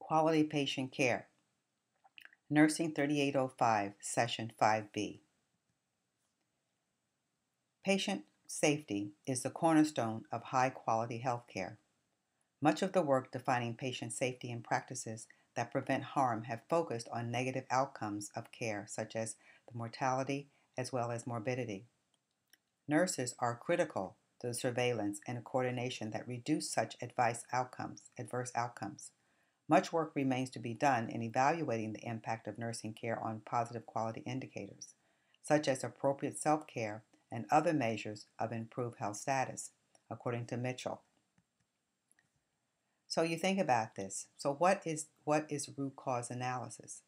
Quality Patient Care, Nursing 3805, Session 5B. Patient safety is the cornerstone of high-quality healthcare. Much of the work defining patient safety and practices that prevent harm have focused on negative outcomes of care, such as the mortality as well as morbidity. Nurses are critical to the surveillance and coordination that reduce such adverse outcomes. Much work remains to be done in evaluating the impact of nursing care on positive quality indicators, such as appropriate self-care and other measures of improved health status, according to Mitchell. So you think about this. So what is root cause analysis?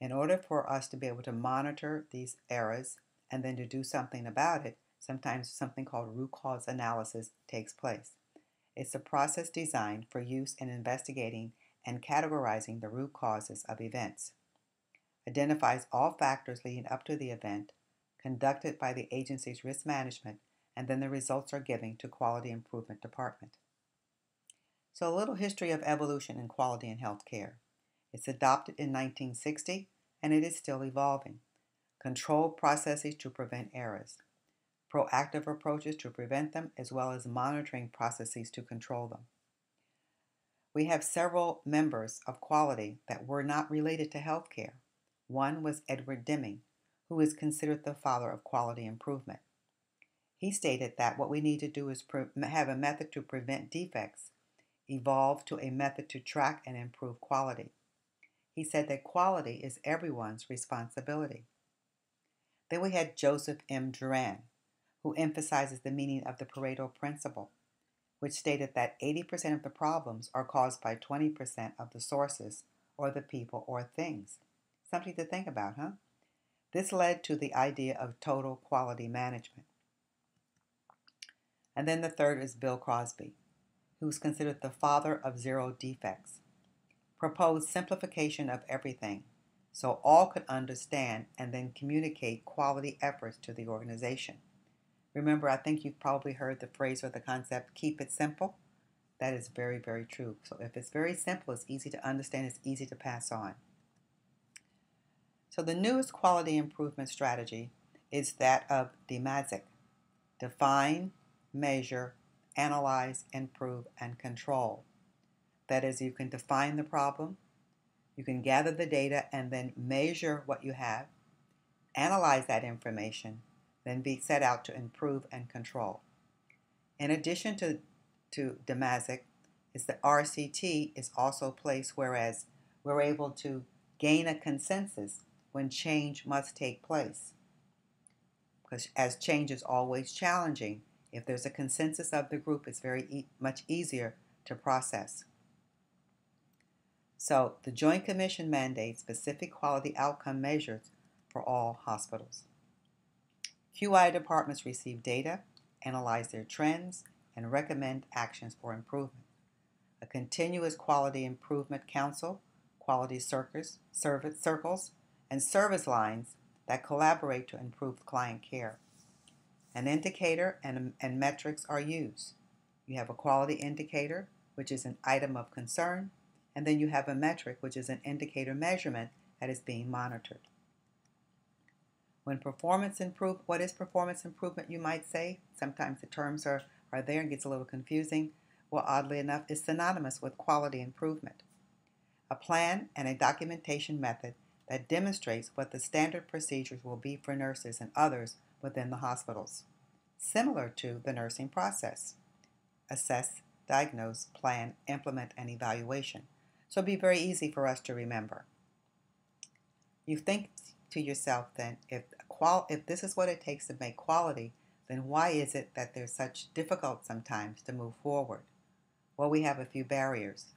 In order for us to be able to monitor these errors and then to do something about it, sometimes something called root cause analysis takes place. It's a process designed for use in investigating and categorizing the root causes of events. Identifies all factors leading up to the event, conducted by the agency's risk management, and then the results are given to Quality Improvement Department. So a little history of evolution in quality in healthcare. It's adopted in 1960 and it is still evolving. Controlled processes to prevent errors. Proactive approaches to prevent them, as well as monitoring processes to control them. We have several members of quality that were not related to healthcare. One was Edward Deming, who is considered the father of quality improvement. He stated that what we need to do is have a method to prevent defects, evolve to a method to track and improve quality. He said that quality is everyone's responsibility. Then we had Joseph M. Juran, who emphasizes the meaning of the Pareto principle, which stated that 80% of the problems are caused by 20% of the sources or the people or things. Something to think about, huh? This led to the idea of total quality management. And then the third is Bill Crosby, who is considered the father of zero defects. Proposed simplification of everything so all could understand and then communicate quality efforts to the organization. Remember, I think you've probably heard the phrase or the concept, keep it simple. That is very, very true. So if it's very simple, it's easy to understand, it's easy to pass on. So the newest quality improvement strategy is that of DMASIC. Define, measure, analyze, improve, and control. That is, you can define the problem, you can gather the data and then measure what you have, analyze that information, then be set out to improve and control. In addition to DMASIC, is the RCT is also placed, whereas we're able to gain a consensus when change must take place. Because as change is always challenging, if there's a consensus of the group, it's very much easier to process. So the Joint Commission mandates specific quality outcome measures for all hospitals. QI departments receive data, analyze their trends, and recommend actions for improvement. A continuous quality improvement council, quality circles, and service lines that collaborate to improve client care. An indicator and metrics are used. You have a quality indicator, which is an item of concern, and then you have a metric, which is an indicator measurement that is being monitored. When performance improve, what is performance improvement, you might say? Sometimes the terms are there and gets a little confusing. Well, oddly enough, it's synonymous with quality improvement. A plan and a documentation method that demonstrates what the standard procedures will be for nurses and others within the hospitals, similar to the nursing process. Assess, diagnose, plan, implement, and evaluation. So it'll be very easy for us to remember. You think to yourself then, if this is what it takes to make quality, then why is it that there's such difficult sometimes to move forward? Well, we have a few barriers.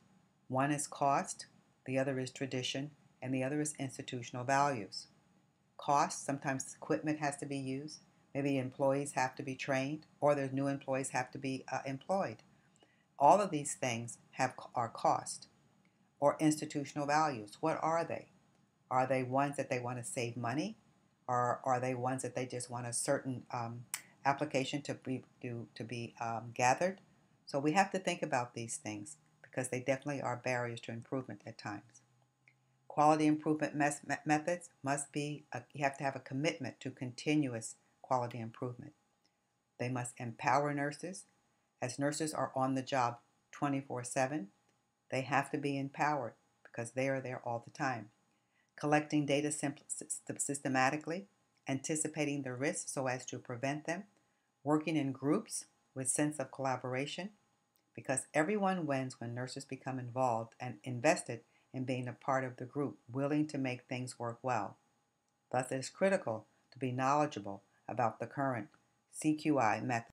One is cost, the other is tradition, and the other is institutional values. Cost, sometimes equipment has to be used, maybe employees have to be trained, or there's new employees have to be employed. All of these things are cost. Or institutional values. What are they? Are they ones that they want to save money? Or are they ones that they just want a certain application to be gathered? So we have to think about these things because they definitely are barriers to improvement at times. Quality improvement methods must be, you have to have a commitment to continuous quality improvement. They must empower nurses, as nurses are on the job 24/7. They have to be empowered because they are there all the time. Collecting data systematically, anticipating the risks so as to prevent them, working in groups with sense of collaboration, because everyone wins when nurses become involved and invested in being a part of the group, willing to make things work well. Thus, it is critical to be knowledgeable about the current CQI method.